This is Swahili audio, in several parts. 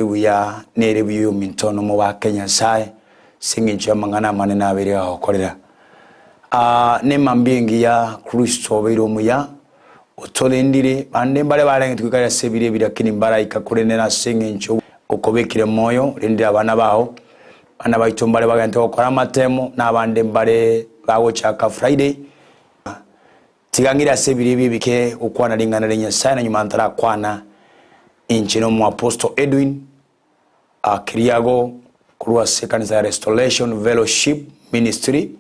buya nere buyo mintono mo wa Kenya sai singincho mangana manene abere akorera ne mambingi ya Kristo biro muya otolendire bande mbale barange tukikaya sebire birakini mbara ikakurenera singincho okobekire moyo rendira abana baho bana bayitombale bagante okora amatemo nabande mbale bawo chaka Friday tigangira sebire bibike ukwana lingana lenya sana nyuma ntara kwana inchino mu Apostle Edwin Kiriago Kurwa Second Restoration Fellowship Ministry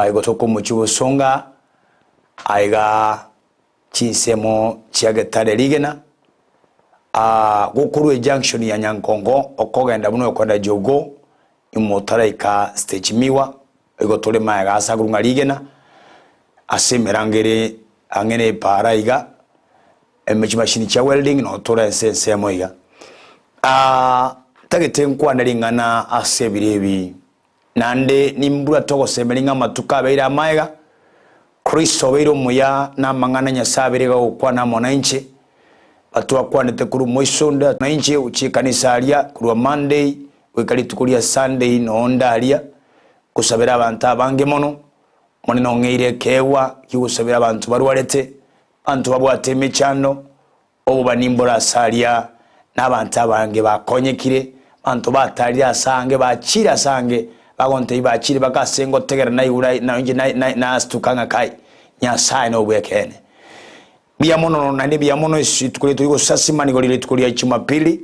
igotoko mu Kibusonga aiga chinsemo chiagetare ligena gukuru junction ya Nyankongo okogenda buno yokonda jogo imotara ika stage miwa igotole mayaga asagurunga ligena asemerangere angene paraiga machine cha welding no tora sense moiga tagete nkwana lingana asebirebi nande nimbura toko semelinga matuka beira maiga Kristo biro muya na mangana nya sabirega okwana monanche atwa kwanete kuru moisonda na inche uchi kanisa alia kuru Monday wekali tukulia Sunday no ndalia kusabira abantu abange mono monino ngeire kewa kiusabira abantu barwarete antu babwate mechano obo banimbora salia n'abantu abange bakonyekire bantu batalia sange bachira sange bagonte bachire bakasengo tegera nayura na stukanga kai Nyasaye no bwekene biamono nane biamono tukule tuko sasimani golile tukulia Jumapili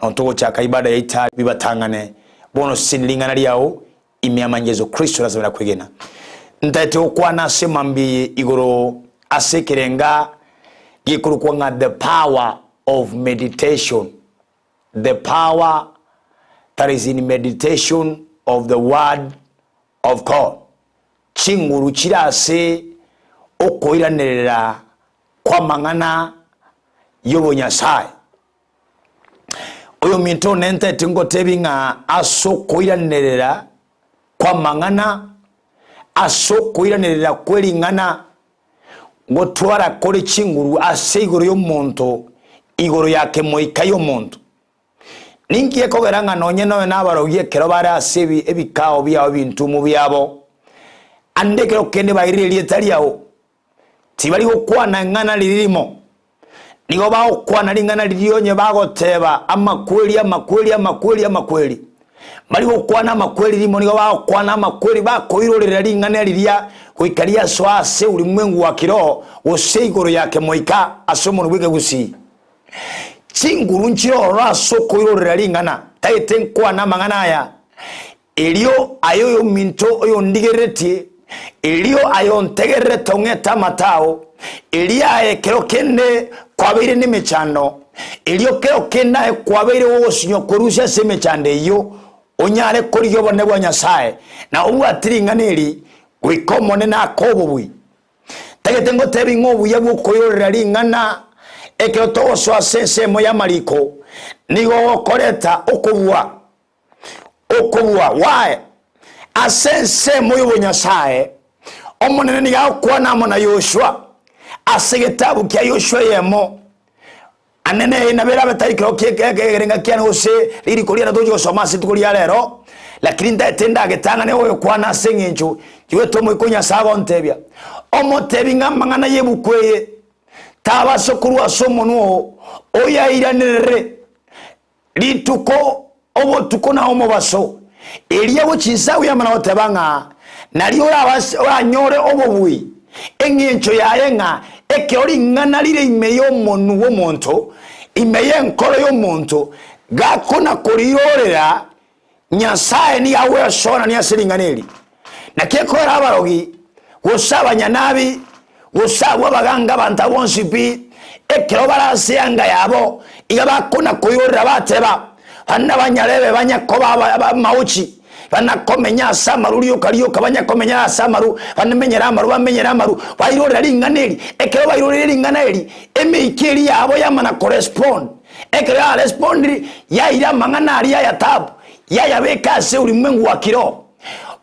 no tuko chaka ibada ya ita bibatangane bono sinlingana lyao imyamanyezo Kristo lazima kwegena ndate okwana semambi igoro asekerenga gikuru kwanga the power of meditation, the power that is in meditation of the word of God. Chinguru chirase okoiranerera kwa mangana yobo Nyasaye oyo minto nente tingo tebinga aso koiranerera kwa mangana aso koiranerera kwelingana ngotwara kore chinguru ase igoro y'omuntu igoro yake moika y'omuntu ninki ekogeranga nonye nawe nabarogie kero bara asebi ebikao byabo bintu mu byabo andekero kende bayiririye taliaho tibali okwana ngana lirimo nigo ba okwana lingana lirionye bagoteba amakweli bali okwana amakweli limo nigo ba okwana amakweli bakoirorera lingana liria kuikalia swase ulimwengu wa kiroho oseigoro yake moika asomo nubike gusi chinguru nchiro raso koirorera lingana taite nkwana mangana ya elio ayo minto oyo ndigereti elio ayo ntegere tongeta matao elia ekero kende kwabire nimechano elio kero kenda kwabire wo sinyo korusha semechande yo onyale koriyo bone bwa Nyasaye na ubu atiringaneri wikomone na kobubwi tagete ngo tebi ngobu yabwo koyorera lingana ekero to so asense moya mariko nigo koreta okubwa why asense moyo Nyasaye omonene ni gakwana mona Yoshua asegetabu kya Yoshua yemo anene inabera batarikiro kegerenga kyana ose liri kolia dojo somasi tukolia lero lakini ndatenda getanga ne oyo kwana sengencho kiwe tomo ikonya sabo ntebya omotebi ngamangana yebukweye tabasokuru asomo no oya iranere lituko obo tukona omo baso eliyewo chinsawu yamana otebanga naliyo abanyore obobui engencho yayenga ekeori ngana lire imeyo monu wo monto imeye nkoro yo monto gakona korirorera Nyasaye ni awe shona ni asiringaneli na kekora abarogi wosabanya nabi wosabwa baganga bantabonsipi ekero barasiyanga yabo igabakona koyorera bateba hanabanyarebe banyakoba mauchi banakomenya samaru liyo kaliyo kabanyakomenya samaru banamenyera amaru bamenyera amaru bayirorera linganeli ekero bayirorera linganeli emeikeri yabo yamana correspond ekero ya respond ya ira mangana ali ya tabu ya beka se ulimwengu wa kiroho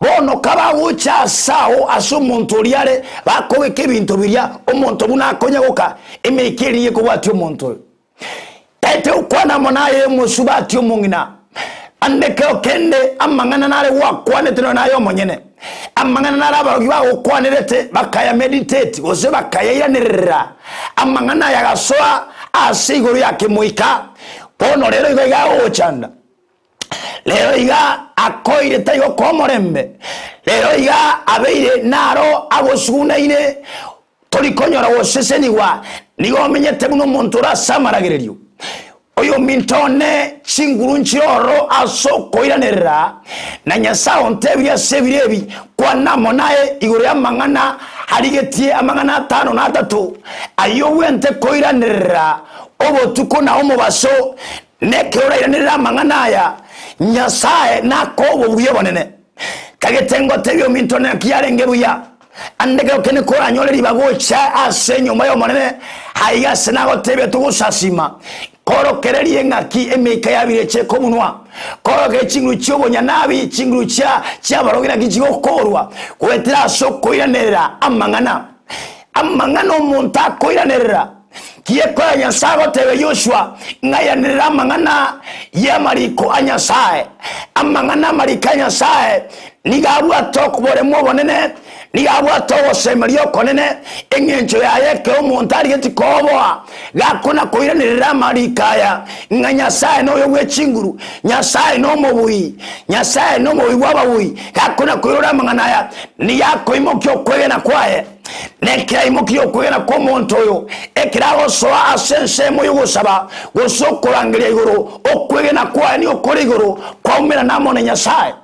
bono kaba wucha sao aso montoriale bakobeke bintu birya omonto bunakonya goka emeikeri ye kubwatyo monto taite ukwana monaye musubati omungina andeke okende amangana nale wakwane tino nayo monyene amangana nale abarogi bakwanirete bakaya meditate ose bakaya iranirira amangana yagasoa asiguru yake muika pono lero iga ochanda lero iga akoire tayo komorembe lero iga abeire naro abosuguna ine tolikonyora woseseniwa nigo menyete muno muntu rasamaragererio oyo mintone chinguru nchiroro asoko iranera na nyasao ntebya sebirebi kwa namo naye iguru ya mangana harigetie amangana 5 na 3 ayo wente koiranera obo tukona omubaso nekora iranera mangana ya nyasaye nakobo buyebonene kagetengo tebyo mintone kiyarengebuya andeke okene kora nyoleri bagocha asenyo mayo monene haiga senago tebyo tugusasima koro kererie ngaki emeka yabireche komunwa koro ke chinguru cyobonya nabi chinguru cha barogira kijigo korwa kwetera soko iranera amangana omuntu akoiranera kiye kwa nyasago tebe Yoshua ngayanira amangana ya mariko anyasaye amangana marika nyasaye nigabu atokubore mubonene nigabu atogosemerio konene engencho yayeke omuntu arigeti koboa gakona koiranira marikaya nga nyasaye noyo gwechinguru nyasaye no mubui nyasaye no mubui wabui gakona koirora amangana ya ni yako imokyo kwegena kwaye nekira imokyo kwegena ko muntu oyo ekirago soa asense moyo gusaba gosokorangiria iguru okwegena kwaye ni okore iguru kwa umera namone nyasaye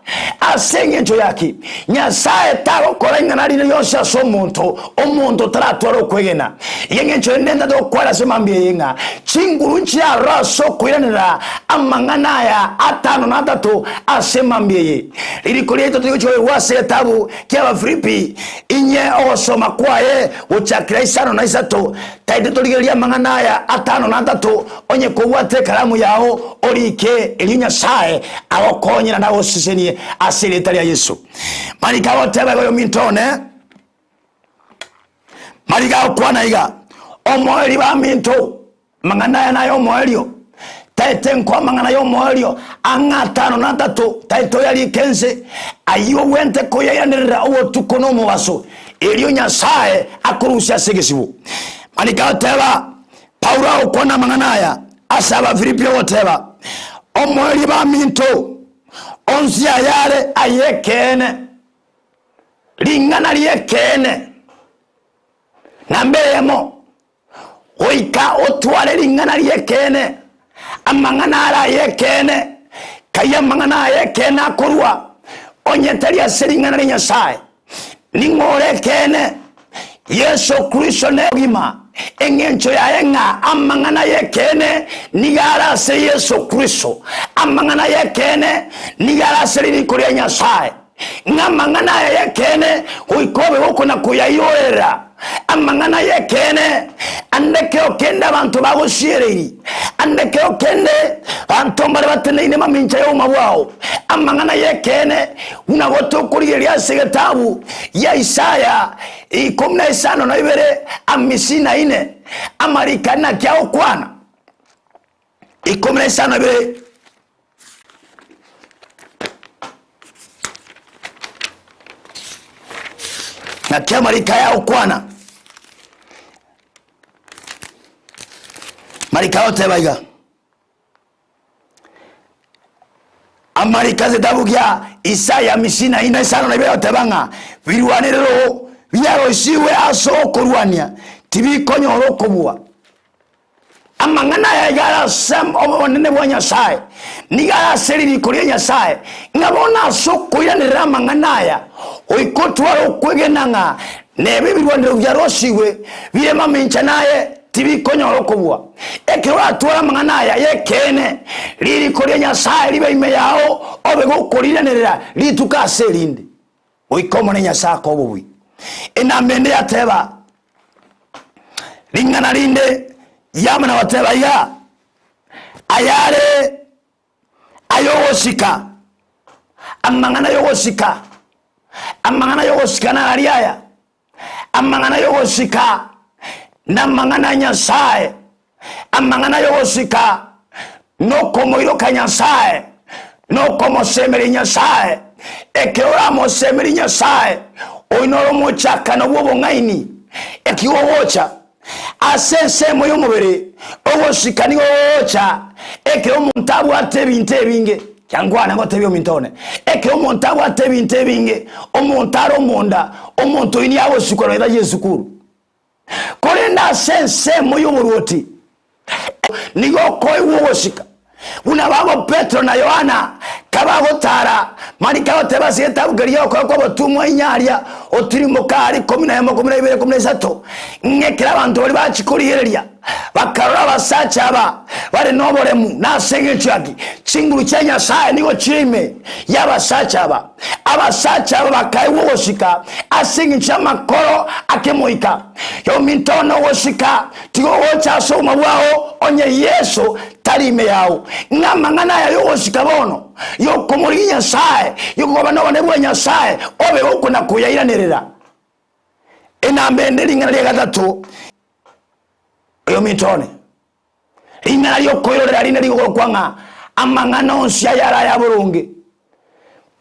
asengencho yaki nyasaye tago korenga nari yose aso omuntu taratwara okwegena yengencho nenda do kwara semambie yenga chinguru nchya raso kwiranira amangana ya 5 na 3 asemambie lirikolie to tucho wase tabu kyaba Filipi inye osoma kwaye uchakira 5 na 3 taite toligeria amangana ya 5 na 3 onye kubwate kalamu yao orike elinya sae awokonyira nawo sisenie asileta ya Yesu malika wote bago mintone malika okwana iga omoeli ba minto mangana ya nayo moelio taite nkwa mangana yo moelio anga 5 na 3 taito yali kense ayo wente koyanira owo tukono mu baso elio nyasaye akurusya segesibu malika oteba Paulo okwana mangana ya asaba Filipi oteba omoeli ba minto onsia yale ayekene lingana liyekene nambeyemo oika otwale lingana liyekene amangana ala yekene kaya mangana yekene akurwa onyetali aselingana linyasaye ningore kene Yesu Kristo negima engencho ya enga amangana yekene nigara se Yesu Kristo amangana yekene nigara se likuri ya nyasaye ngamangana yekene uikobe huko na kuyayorera amangana yekene andeke okende abantu bagushireri andeke okende abantu mbale bateneine mamincha yo mabwao amangana yekene unagoto kuri Elias gitabu ya Isaya 15:2 54 amarikana kyao kwana 15:2 na kia marika yao kwana marika yote baiga amarika zetabu kia Isaya 54:2 tebanga viruanirero vyaro isiwe aso okurwania tibikonyoro kubwa amangana ya gara sam obonene bwa nyasaye nigara seriri kuri nyasaye ngabona sokuya ni ramangana ya oikotwara okwegenanga nebe birwaniro byaroshiwe birema mincha naye tibikonyoro kubwa ekero atwara mangana ya yekene riri kuri nyasaye libe ime yao obego kuriranira lituka serinde oikomone nyasako obwi enamende ateba lingana linde yamana wateba ya ayare ayogosika amangana yogosika na ariaya amangana yogosika na mangana nyasaye amangana yogosika no como iroka Nyasaye no como semeri Nyasaye ekirora mo semeri Nyasaye oinoro mochaka no bwo ngaini ekiwo wocha asense moyo mubere owo shikani wocha ekiro muntabu atebinte binge cyangwana ngo tebyo mintone ekiro muntabu atebinte binge omuntaro munda omuntu ini yawo shikoro ida Yesu kuru korenda sense moyo buroti nigo koi wowo shika unababo Petro na Yohana kabago tara marika otebasi etabugariyo kwa batumwa inyaria oturimo kari 11 ngekira abantu bali bakikuriyereria bakarora basacha aba bari noboremu nasenge cyaki chinguru cya Nyasaye nigo chime yabasacha aba abasacha aba bakaiwo woshika asingi chamakoro akemoika yo mintono woshika tigo wocha so mabwao onye Yesu talime yao ngamangana ya yo woshika bono yo komori Nyasaye yo gobana bane bwa Nyasaye obe ukuna kuyayiranirira enambende lingana lya gatatu yo mitone ina yo koyorera lina ligo kwanga amangana onsia yara ya burunge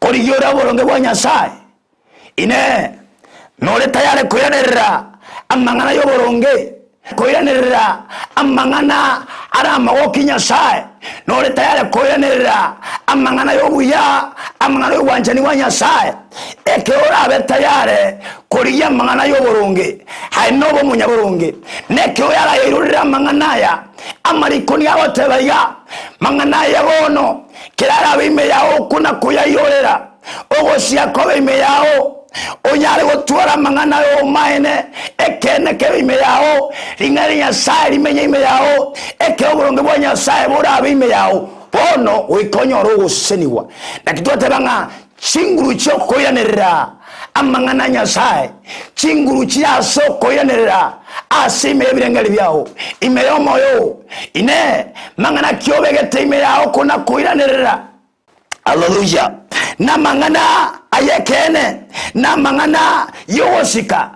koriyora burunge bwa Nyasaye ine nole tayare kuyanerera amangana yo burunge kuyanerera amangana ara mawoki Nyasaye nole tayare kuyanerera amangana yo buya amangana yo wanjani wa Nyasaye ekeora betayare kuriya amangana yo burunge hainobo munyaburunge nekyo yara yirurira amangana ya amarikoni yabatebaya mangana ya bono kirara bime yawo kuna kuyayorera ogoshia ko bime yawo onyare gotwara mangana yo maene ekene ke bime yawo ringari Nyasaye rimenye ime yawo ekeoburonge bwa Nyasaye bura bime yawo bono wikonyoro guseniwa nakitwatebanga chinguru cyo koyanerera amangana Nyasaye chinguru cyaso koyanerera asime ebirengeri byawo imeyo moyo ine mangana kyobegete ime yawo kuna koyanerera haleluya na mangana ayekene na mangana yoshika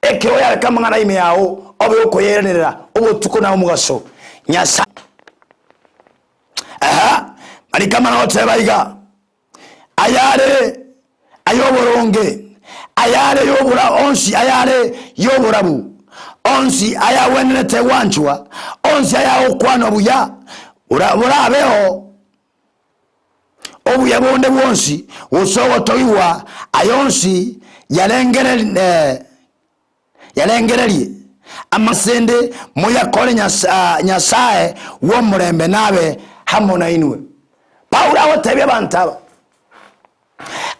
ekyoya kamangana ime yawo obe koyanerera obutuko na omugaso Nyasaye marikama na otebaiga ayare ayoboronge ayare yobura onsi ayare yoborabu onsi ayawenete wanchwa onsi ayaokwano buya uraburabeho obuya bonde bwonsi usobotoiwa ayonsi yalengererie amasende muyakole Nyasaye wo murembe nabe hamona inwe Paula wotebye bantaba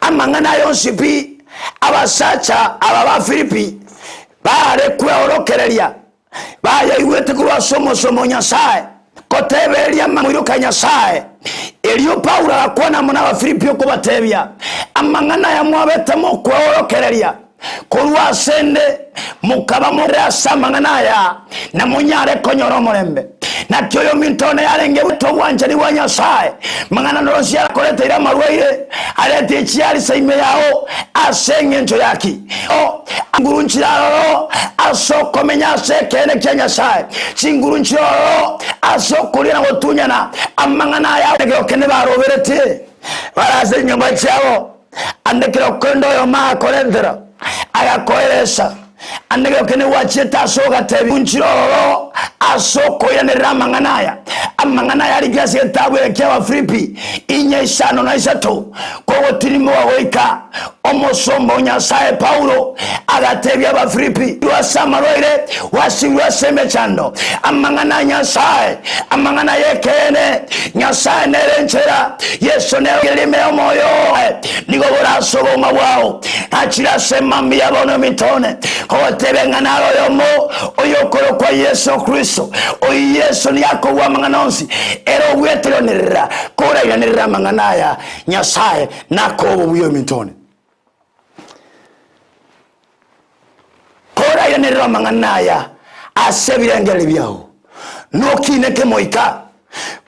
amangana yonsi pi abasacha ababa Filipi bare kweorokereria baya iwete kuba somo Nyasaye koteberia mamuruka Nyasaye eliyo Paula akona muna ba Filipi ko batebya amangana ya mwabete mo kweorokereria kurwa sende mukaba murasa mangana ya na munyare konyoro murembe na kyoyo mintone yarenge butobwanje ni wa Nyasaye mangana norosi yakorete ira marwaire arete cyari saime yawo asenge njo yaki o ngurunchiraro asoko menya sekene kya Nyasaye chingurunchiraro asokurira ngotunyana amangana yawo tegokene baroberete baraze nyumba cyabo andekero kondo yo makorendera agakoeresa andege kene wacheta soga tebi unchiroro asoko yanerera amangana yari gyase tabwe kya Filipi inye isano na isato ko wotirimo wahoika omosombo Nyasaye Paulo agatebya ba Filipi wasamaroire wasiwa semechando amangana Nyasaye amangana yekene Nyasaye nerenchera Yesu nerelime omoyo nigo borasobo mabwao achira semambi yabono mitone ko tebengana yomo oyokoro kwa Yesu Kristo o Yesu ni yako wa manganonsi ero weteronera kora yanera manganaya Nyasaye nako buyo mitone kora yanera manganaya asebirengere byao nokineke moika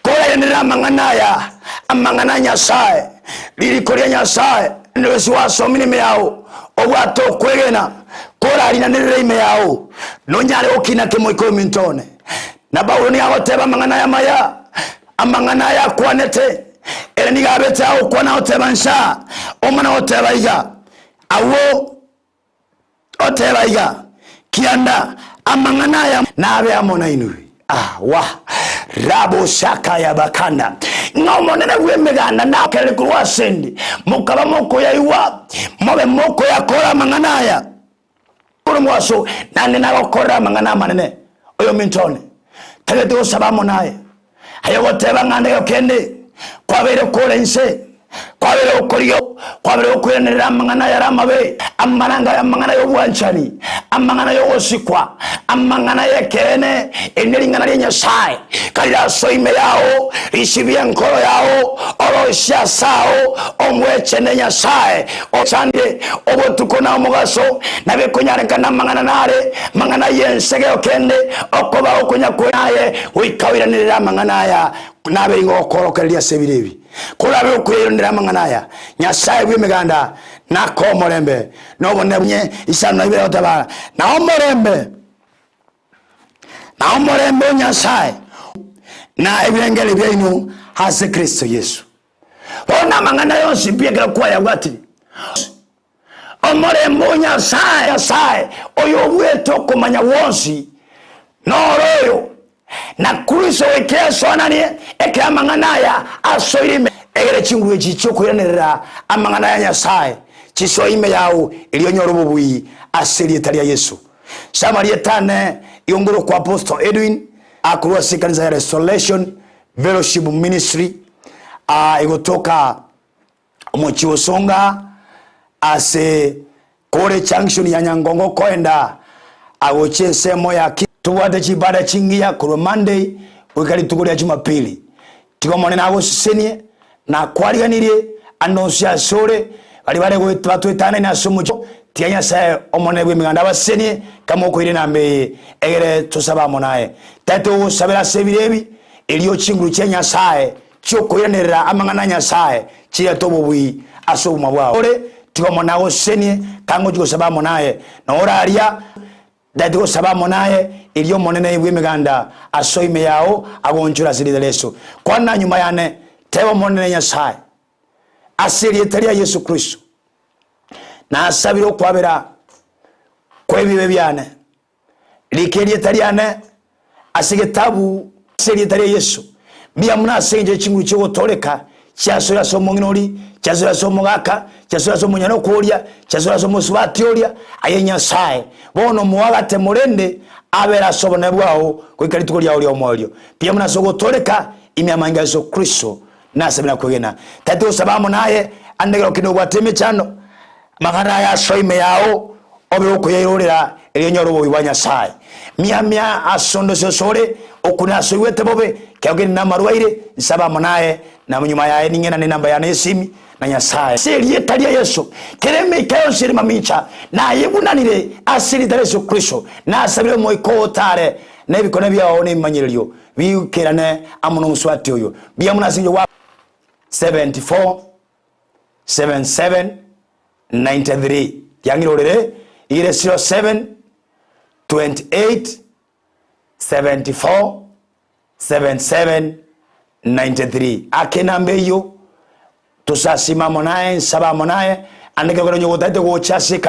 kora yanera manganaya amangana Nyasaye lirikoria Nyasaye ndwesi wasomini meao obwato kwegena kora alina nereme yao nonyale okina kemoiko mintone na Paulo ni awateba mangana ya maya amangana ya kwanete era nigabete aho kwana otebansha omana otebaiga awo otebaiga kianda amangana ya nabe amona inu wa rabo shaka ya bakanda ngomonene wemeganda na kele kurwasendi mukaba moko ya iwa mobe moko ya kora mangana ya kurumwaso nane na gukora mangana manene oyo mintone tegete osabamo naye ayo goteba ngande yokende kwabere kolense kwabere okoriyo kwabere okwenera mangana ya ramabe amananga ya mangana yo bwanchani amangana yo osikwa amangana ya kene enelingana ya Nyasaye kalira soime yao isibye nkoro yao orosha sao omweche ne Nyasaye ochande obotukona omugaso nabe kunyareka na mangana nare mangana yensege okende okoba okunya kunaye wikawiranira mangana ya nabe ngokorokelia sebirebi kulabe okuyirondera mangana ya Nyasaye bwimeganda nako morembe nobonye isano ibere otabara na omorembe Nyasaye na ebirengele byainu hase Kristo Yesu bona mangana yonsi biegera kwa yagwati omorembe Nyasaye oyo bweto kumanya wonsi noroyo na Kristo wekeso ananie ekya mangana ya asoirime egere chingwe chichoko yanera amangana ya Nyasaye chisoime yao iliyonyoro bubuyi asili etalia Yesu Samaria tane yongoro kwa Apostle Edwin akuwa kanisa ya Restoration Fellowship Ministry igotoka Mochiwo Songa ase kore junction ya Nyangongo koenda agoche semo ya tuwate chibada chingia kuro Monday wikali tukuri ya Jumapili tikomone na agosisenie na kwariganirie anonsia sore bali gwetwatwetana na somucho tianya sa omone bwemiganda basenie kama okwire nambe egere tusaba monaye tato sabira sebirebi eliyo chinguru cha Nyasaye chokoyenera amangana Nyasaye chiya tobobwi asobuma bwao ore tikomone agosenie kango jigosaba monaye na oraria dadigo saba monaye eliyo monene bwemiganda asoime yao agonjura zilideleso kwana nyuma yane tebo monene Nyasaye asiri etalia Yesu Kristo na asabiro kwabera kwebibe byane likeli etaliane asigetabu asiri etalia Yesu biya munasenje chinguru cyo gotoleka cyasura so monginori cyasura so mugaka cyasura so munyano kolya cyasura so musubati olya aye Nyasaye bono muwagate murende abera sobone bwao kwikali tukolya oli omolyo biya munasogotoleka imyamanga Yesu Kristo nasabira kugena tatu sabamu naye andegero kidogo ateme chano magana ya soime yao obe okuyerorera eliyonyoro bwa Nyasaye mia asondo sosore okuna soiwete bobe kyageni na marwaire sabamu naye na munyuma yae ningena ne namba ya nesimi na Nyasaye seli etalia Yesu kereme kayo siri mamicha na yebunanire asiri tale Yesu Kristo na asabire moiko tare na bikona byao ne manyiryo biukerane amuno muswati oyo biya munasinje wa 74 77 93 yangirorere ire 07 28 74 77 93 akenambe yo tusasimamo naye nsabamo naye andike kwa nyogo tate go chase